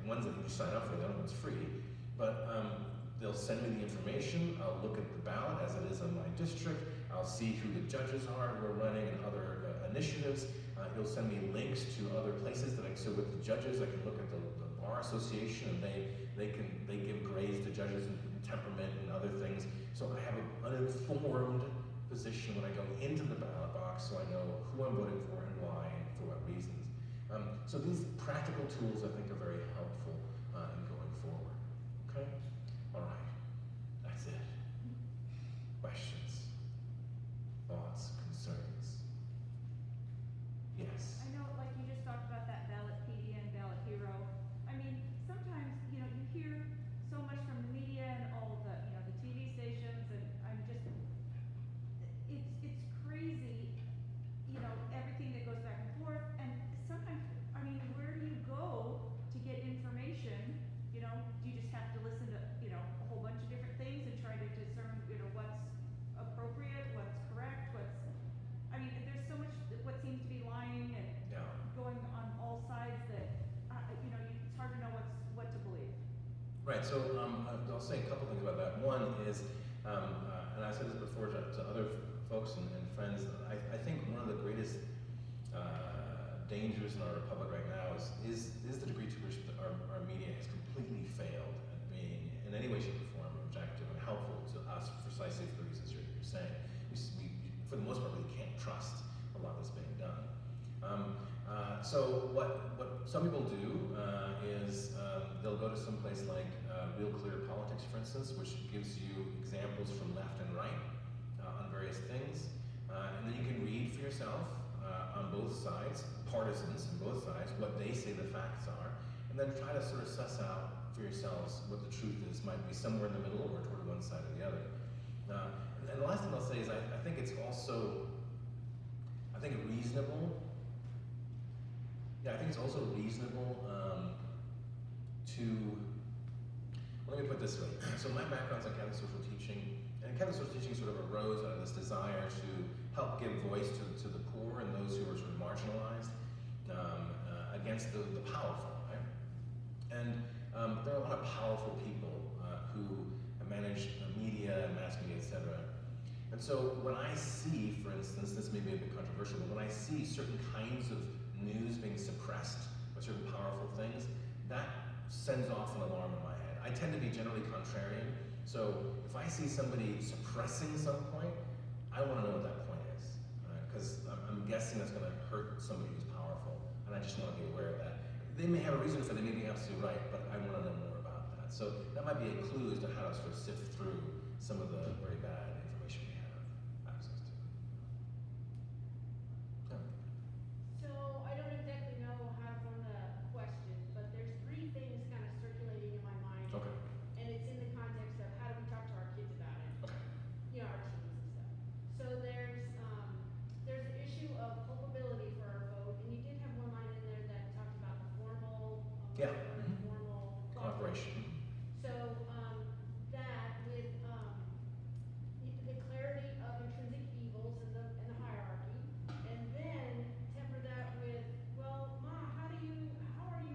ones that you just sign up for, the other one's free, but they'll send me the information, I'll look at the ballot as it is in my district, I'll see who the judges are who are running and other initiatives. He'll send me links to other places so with the judges, I can look at the Bar Association, and they give grades to judges and temperament and other things. So I have an informed position when I go into the ballot box, so I know who I'm voting for and why and for what reasons. So these practical tools I think are very helpful in going forward. Okay? All right. That's it. Questions? Thoughts? Concerns? Yes? I know, like you just talked about that Ballotpedia and Ballot Hero. I mean, sometimes, you hear so much from the media and all the, the TV stations, and it's crazy, everything that goes back Right, so I'll say a couple things about that. One is, and I said this before to other folks and friends, I think one of the greatest dangers in our republic right now is the degree to which our media has completely failed at being, in any way, shape, or form, objective and helpful to us precisely for the reasons you're saying. We, for the most part, really can't trust a lot that's being done. So what some people do is they'll go to some place like Real Clear Politics, for instance, which gives you examples from left and right on various things. And then you can read for yourself on both sides, partisans on both sides, what they say the facts are, and then try to sort of suss out for yourselves what the truth is. Might be somewhere in the middle or toward one side or the other. And the last thing I'll say is I think it's also, reasonable. Yeah, I think it's also reasonable to, well, let me put it this way. So my background's in Catholic social teaching, and Catholic social teaching sort of arose out of this desire to help give voice to the poor and those who were sort of marginalized against the powerful, right? And there are a lot of powerful people who manage media and mass media, etc. And so when I see, for instance, this may be a bit controversial, but when I see certain kinds of news being suppressed by certain powerful things, that sends off an alarm in my head. I tend to be generally contrarian, so if I see somebody suppressing some point, I want to know what that point is, because I'm guessing that's going to hurt somebody who's powerful, and I just want to be aware of that. They may have a reason for it, they may be absolutely right, but I want to know more about that. So that might be a clue as to how to sort of sift through some of the very bad information we have access to. Yeah. So I don't exactly know how to form the question, but there's three things kind of circulating in my mind. Okay. And it's in the context of how do we talk to our kids about it? Okay. You know, our teens and stuff. So there's the issue of culpability for our vote, and you did have one line in there that talked about the formal, Yeah. formal Cooperation. So that with the clarity of intrinsic evils and the hierarchy, and then temper that with, well, Ma, how are you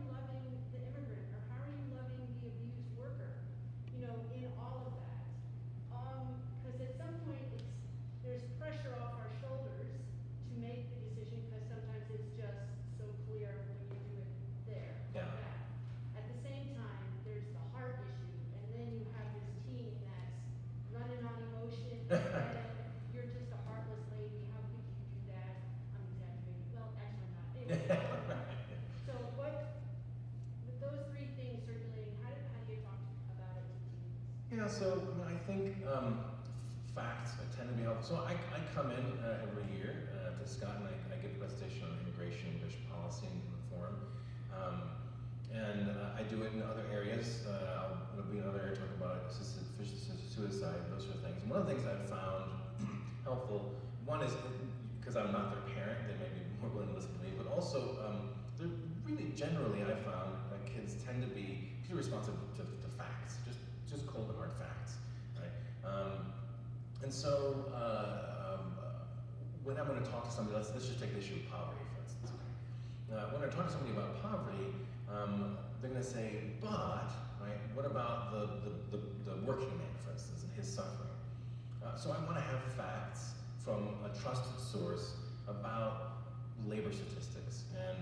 loving the immigrant, or how are you loving the abused worker? You know, in all of that, because at some point there's pressure off our shoulders to make the decision, because sometimes it's just so clear when you do it there. Yeah. Like that. At the same time, there's the heart issue, and then you have this teen that's running on emotion, and you're just a heartless lady. How could you do that? I'm exaggerating. Well, actually not. Anyway, so what, with those three things circulating, how do you talk about it to teens? Yeah, so I think facts tend to be helpful. So I come in every year to Scott, and I give a presentation on immigration and immigration policy in the forum. And I do it in other areas. I'll be in another area talking about assisted suicide, those sort of things. And one of the things I've found helpful, one is because I'm not their parent, they may be more willing to listen to me, but also they're really generally I found kids tend to be pretty responsive to facts, just cold and hard facts, right? And so when I'm going to talk to somebody, let's just take the issue of poverty, for instance. When I talk to somebody about poverty, they're going to say, but, right, what about the working man, for instance, and his suffering? So I want to have facts from a trusted source about labor statistics and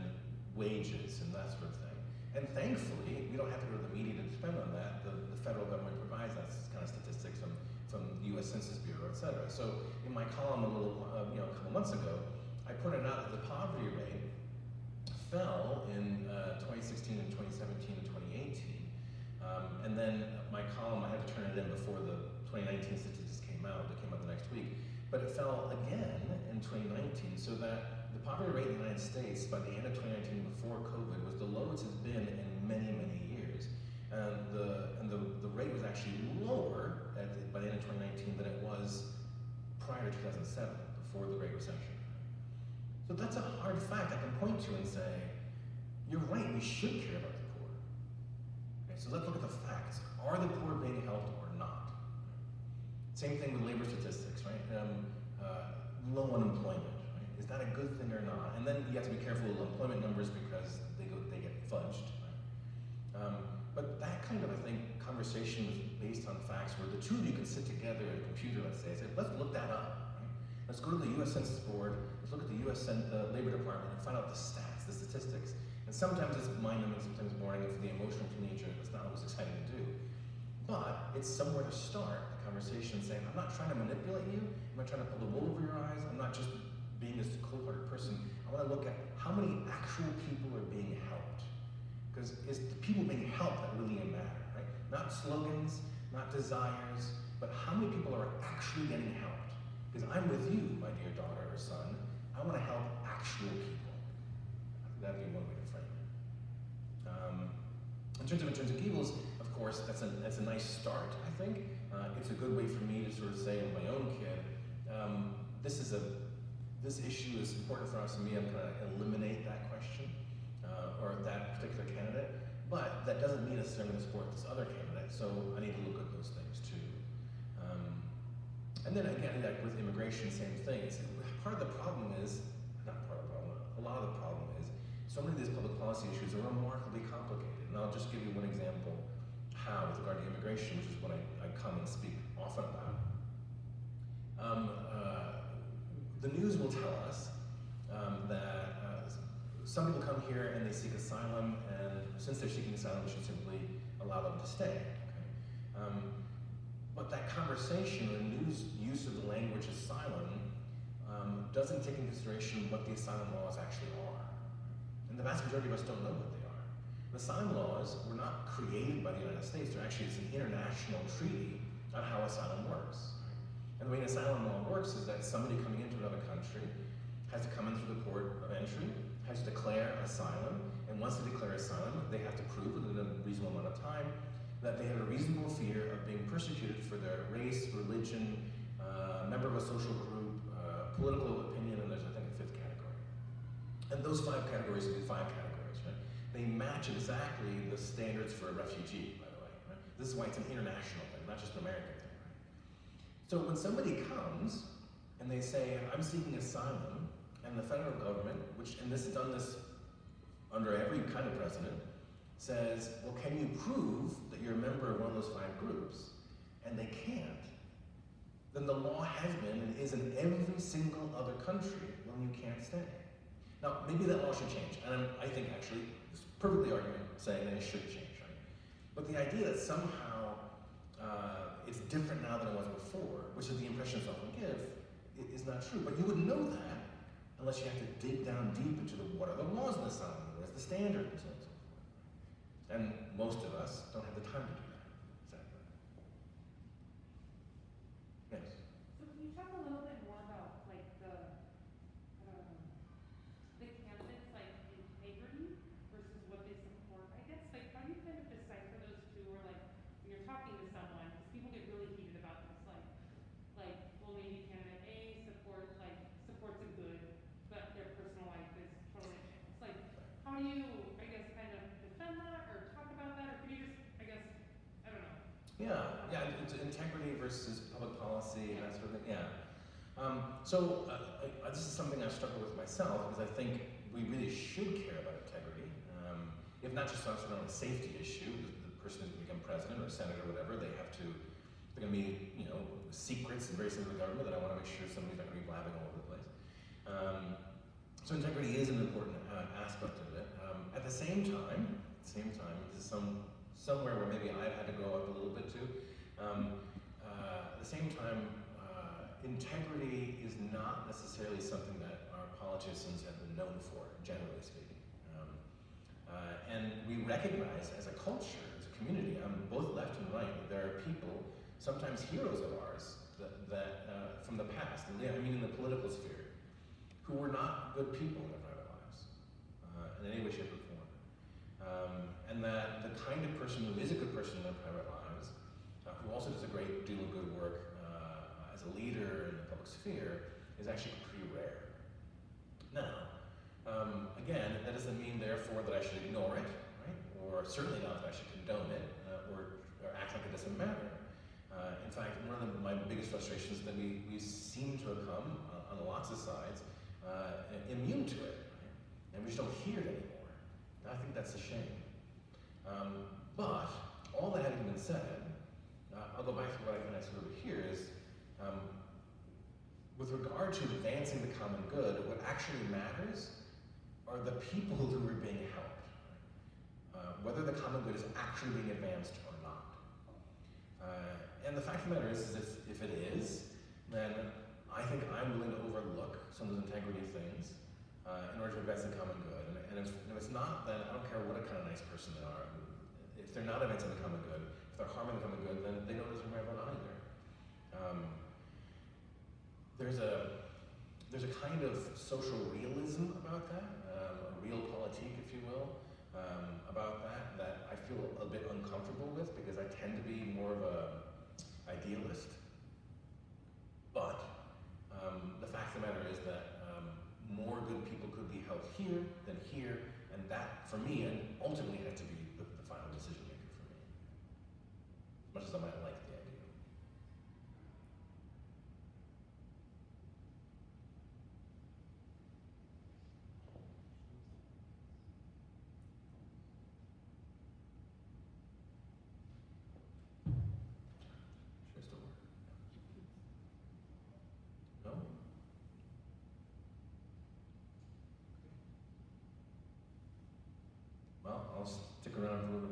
wages and that sort of thing. And thankfully, we don't have to go to the media to depend on that. The federal government provides that kind of statistics from the U.S. Census Bureau, et cetera. So in my column a couple months ago, I pointed out that the poverty rate fell in 2016 and 2017 and 2018. And then my column, I had to turn it in before the 2019 statistics came out. They came out the next week. But it fell again in 2019, so that the poverty rate in the United States by the end of 2019, before COVID, was the lowest it's been in many, many years. And the rate was actually lower by the end of 2019 than it was prior to 2007, before the Great Recession. So that's a hard fact I can point to and say, you're right, we should care about the poor. Okay, so let's look at the facts. Are the poor being helped or not? Same thing with labor statistics, right? Low unemployment, right? Is that a good thing or not? And then you have to be careful with employment numbers because they get fudged, right? But that kind of, I think, conversation was based on facts where the two of you could sit together at a computer, let's say, and say, let's look that up. Right? Let's go to the U.S. Census Board, let's look at the U.S. Labor Department and find out the stats, the statistics. And sometimes it's mind-numbing, sometimes boring, and for the emotional teenager, it's not always exciting to do. But it's somewhere to start the conversation, saying, I'm not trying to manipulate you, I'm not trying to pull the wool over your eyes, I'm not just being this cold-hearted person. I want to look at how many actual people are being helped. Because it's the people being helped that really matter, right? Not slogans, not desires, but how many people are actually getting helped. Because I'm with you, my dear daughter or son, I want to help actual people. I think that'd be one way to frame it. In terms of intrinsic evils, of course, that's a nice start, I think. It's a good way for me to sort of say to my own kid, this issue is important for us, and me, I'm going to eliminate that question, or that particular candidate, but that doesn't mean necessarily I'm going to support this other candidate, so I need to look at those things too. And then again, like with immigration, same thing. Part of the problem is, not part of the problem, a lot of the problem is, so many of these public policy issues are remarkably complicated. And I'll just give you one example how with regard to immigration, which is what I come and speak often about. The news will tell us that some people come here and they seek asylum, and since they're seeking asylum, we should simply allow them to stay. Okay? But that conversation, the news use of the language asylum, doesn't take into consideration what the asylum laws actually are. And the vast majority of us don't know what they are. The asylum laws were not created by the United States. They're actually, it's an international treaty on how asylum works. And the way an asylum law works is that somebody coming into another country has to come in through the port of entry, has to declare asylum, and once they declare asylum, they have to prove within a reasonable amount of time that they have a reasonable fear of being persecuted for their race, religion, member of a social group, political opinion, and there's, I think, a fifth category. And those 5 categories would be 5 categories, right? They match exactly the standards for a refugee, by the way. Right? This is why it's an international thing, not just an American thing. Right? So when somebody comes and they say, I'm seeking asylum, and the federal government, and this has done this under every kind of president, says, well, can you prove that you're a member of one of those 5 groups? And they can't. Then the law has been and is in every single other country when you can't stay. Now, maybe that law should change, and I think actually it's perfectly argument saying that it should change, right? But the idea that somehow it's different now than it was before, which is the impression some often give, is not true. But you wouldn't know that unless you have to dig down deep into what are the laws in asylum, what is the standard, and so on and so forth. And most of us don't have the time to do that. Exactly. Yes. So can you talk a little bit more about like the candidates, like integrity versus what they support? I guess like how do you kind of decipher those two, or like when you're talking to someone, because people get really heated about this, like well maybe candidate A supports a good, but their personal life is totally it's like how do you I guess kind of defend that or talk about that, or could you just I guess I don't know. Yeah, it's integrity versus public policy and that sort of thing. Yeah. This is something I've struggled with myself because I think we really should care about integrity. If not just on a safety issue, the person who's going to become president or senator or whatever, they're going to be, secrets and various things of the government that I want to make sure somebody's not going to be blabbing all over the place. So integrity is an important aspect of it. At the same time, this is somewhere where maybe I've had to grow up a little bit too. At the same time, integrity is not necessarily something that our politicians have been known for, generally speaking. And we recognize as a culture, as a community, both left and right, that there are people, sometimes heroes of ours, that from the past, and I mean in the political sphere, who were not good people in their private lives, in any way, shape, or form. And that the kind of person who is a good person in their private lives, who also does a great deal of good work as a leader in the public sphere, is actually pretty rare. Now, again, that doesn't mean therefore that I should ignore it, right? Or certainly not that I should condone it, or act like it doesn't matter. In fact, one of my biggest frustrations is that we seem to have come, on lots of sides, immune to it, right? And we just don't hear it anymore. And I think that's a shame. But all that having been said, I'll go back to what I kind of sort of hear is, with regard to advancing the common good, what actually matters are the people who are being helped. Whether the common good is actually being advanced or not. And the fact of the matter is if it is, then I think I'm willing to overlook some of those integrity things in order to advance the common good. And if it's not, then I don't care what a kind of nice person they are. If they're not advancing the common good, if they're harming the common good, then they don't deserve my vote either. There's a kind of social realism about that, a realpolitik, if you will, about that I feel a bit uncomfortable with because I tend to be more of a idealist. But the fact of the matter is that more good people could be held here than here, and that, for me, and ultimately had to be the final decision maker for me. As much as I might like the idea. Should I still work? No? Well, I'll stick around for a little